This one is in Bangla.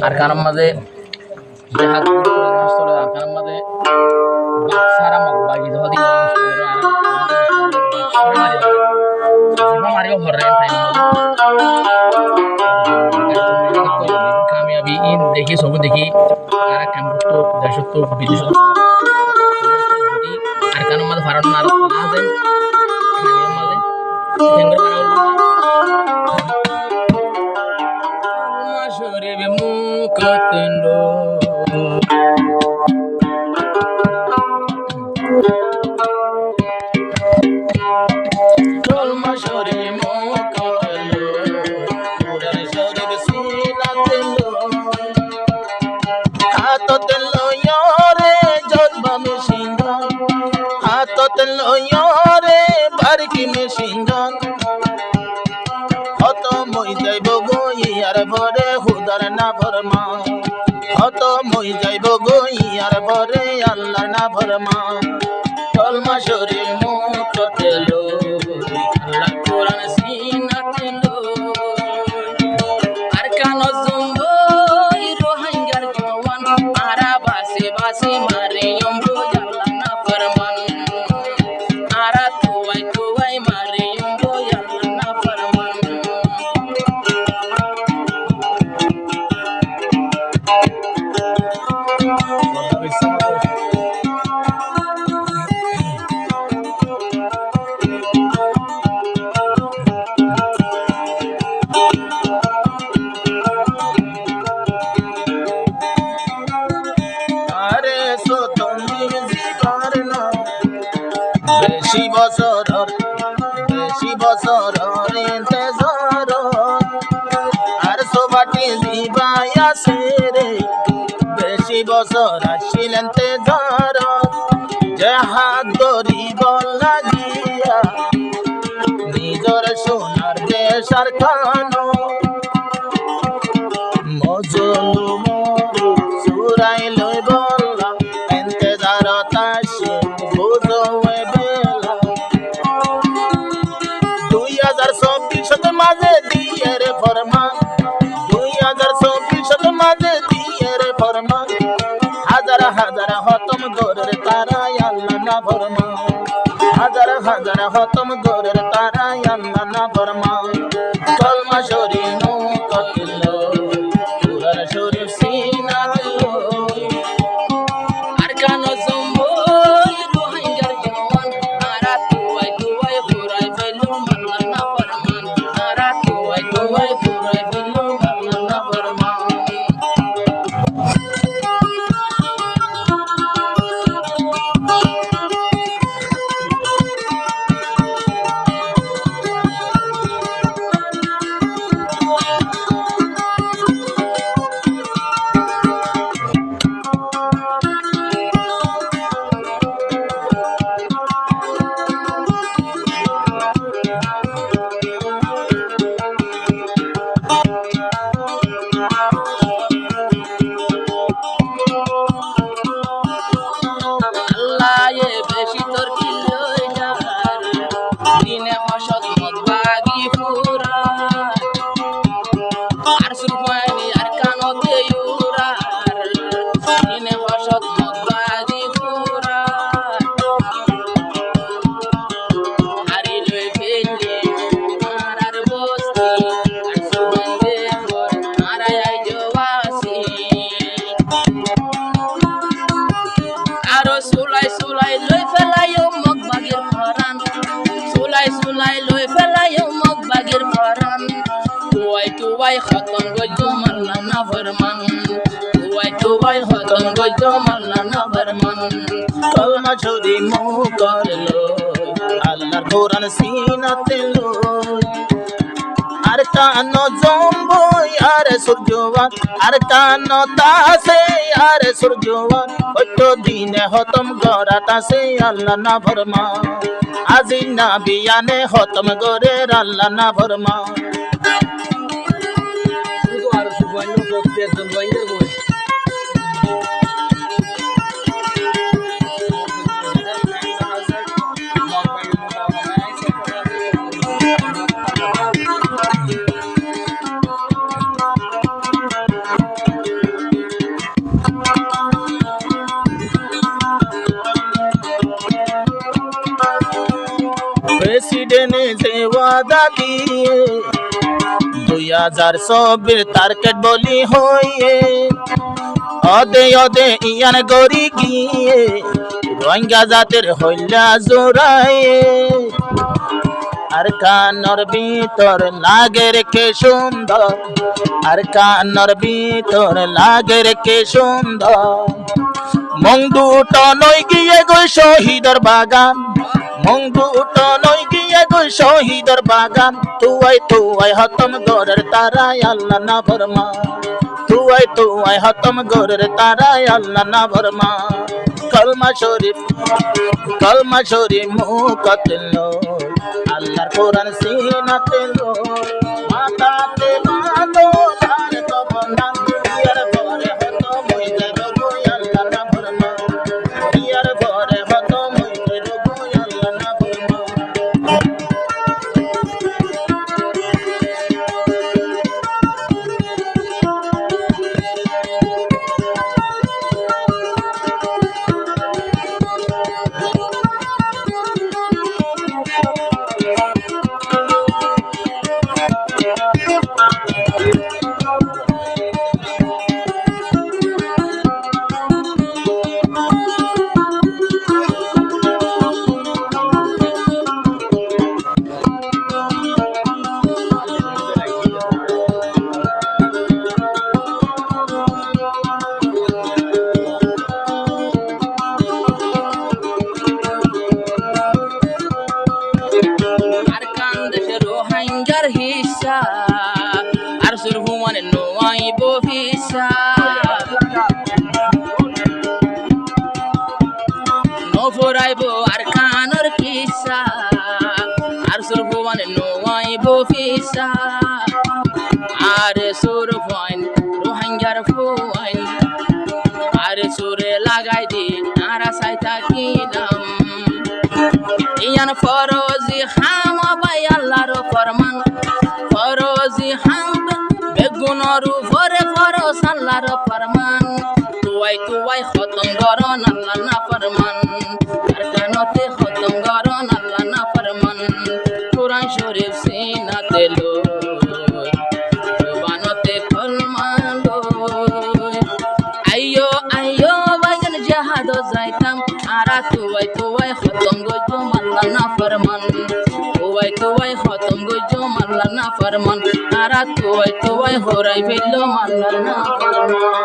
আর কারণ মাঝে দেহা চলে আর কারণ মাঝে সারা মগ বাগি ধদি মারিও হরে কামিয়াবি ইন দেখি সব দেখি আর কেমন তো দেশ তো বিদেশ আর কারণ মাঝে ফারান না আছে মাঝে কেন্দ্র শরীর মুকতলো কলমা শরীর মুকতলো পুরার শরীর সিনাতলো হাততলো ইয়ারে জজবা মেশিনগান হাততলো ইয়ারে বারকি মেশিনগান হত মই যাইব গই আর ভরে হুদার না ভরমা হত মই যাইব গই আর ভরে আল্লাহ না ভরমা কলমা শরীর মুকতলো আল্লাহ কোরআন সিনাতলো আর কান জম্বো রোহিঙ্গার জওয়ান আরা বাসে বাসে মারে অম্বু আল্লাহ না ফরমান আরা তুয়াই মারে অম্বু আল্লাহ না ফরমান আরে সো তুমি জীবন না বেশি বছর ইন্তজার আর সোবাটি জীবাই আছে রে বেশি বছর আসিল ইন্তজার জাহাদ গরিব লাগিয়া নিজর সোনার দেশ আর খানো মজলুম সুরাই লই বললা ইন্তজার তাসে বুঝোয়ে বেলা 2024 মাঝে দিয়ে রে ফরমান 2024 মাঝে দিয়ে রে ফরমান হাজার হাজার হতম গোরের তারাই আল্লাহ না ফরমান হাজার হাজার হতম গোরের তারাই আল্লাহ না ফরমান কলমা শরীর মুকতলো পুরার শরীর সিনাতলো আর কান জম্বো রোহিঙ্গার জওয়ান আরা তুয়াই ফুরাই ফেলু আল্লাহ না ফরমান আরা তুয়াই ফুরাই ফেলু আল্লাহ না ফরমান আল্লাহ বেশি তোর কি লই যার দিনে হসত মত বাগি পুরা আর সুরমানি আর কানতে ইউরা দিনে হসত মত বাগি পুরা হারি লই ফেলে আর বস্তি আর সুবন্দে পর আরাই জওয়াসি আরো সুলাই লই ফেলাইও মগ বাগের ফরান সুলাই লই ফেলাইও মগ বাগের ফরান তুয়াই খতম গইতো মাল্লা না ফরমান তুয়াই খতম গইতো মাল্লা না ফরমান কলমা শরীর মুকতলো আল্লাহর কোরআন সিনাতলো আর কান জম্বই আর সূর্যবান আর কান তাসে আর সূর্যবান কত দিনে হতম গরাতাসে আল্লাহ না ফরমা আজি না বিয়ানে হতম গরে আল্লাহ না ফরমা আর সুবহান প্রত্যেকজন বাইরে বই নিজে ওয়াদা দিয়ে 2024 টার্গেট বলি হইয়ে অদে অদে ইয়ান গড়ি গিয়ে রোহিঙ্গা জাতের হইলা জোড়াইয়ে আর কানর ভিতর লাগে রে কে সুন্দর আর কানর ভিতর লাগে রে কে সুন্দর মং দুটো নই গিয়ে গো শহীদর বাগান মং দুটো নই গিয়ে গো শহীদর বাগান তুই হতম গরের তারাই আল্লাহ না ফরমান তুই হতম গরের তারাই আল্লাহ না ফরমান কলমা শরীফ মুখতে লো আল্লাহর কোরআন সিনাতে লো মাথাতে বাঁধো লাল তবন্দান ইয়ার পরে হতম হইতে রবো আল্লাহ না ফরমান ইয়ার পরে হতম হইতে রবো আল্লাহ না ফরমান হিসা আর সুর হুমান নোয়াইব হিসা নফরাইব আর কানর কিসা আর সুর হুমান নোয়াইব হিসা আর সুর ফাইন রোহিঙ্গার ফুয়াইন আর সুরে লাগাই দি নারা সাইতা কিলাম ইয়ান ফরজি হাম বাই আল্লাহর ফরমান ফরজি হাম বেগুনরু ভরে ফরজ আল্লাহর ফরমান তুই খতম গরন আল্লাহ না ফরমান আর কানতে খতম গরন আল্লাহ না ফরমান কোরআন শরীফ সিনাতে লো জবানতে কলমা লো আইয়ো আইয়ো বাইজান জাহাদ যাইতাম আরা তুই খতম গজো আল্লাহ না ফরমান তুই খতম গজো আল্লাহ না ফরমান আরা তুই হরাই ফেললো আল্লাহ না ফরমান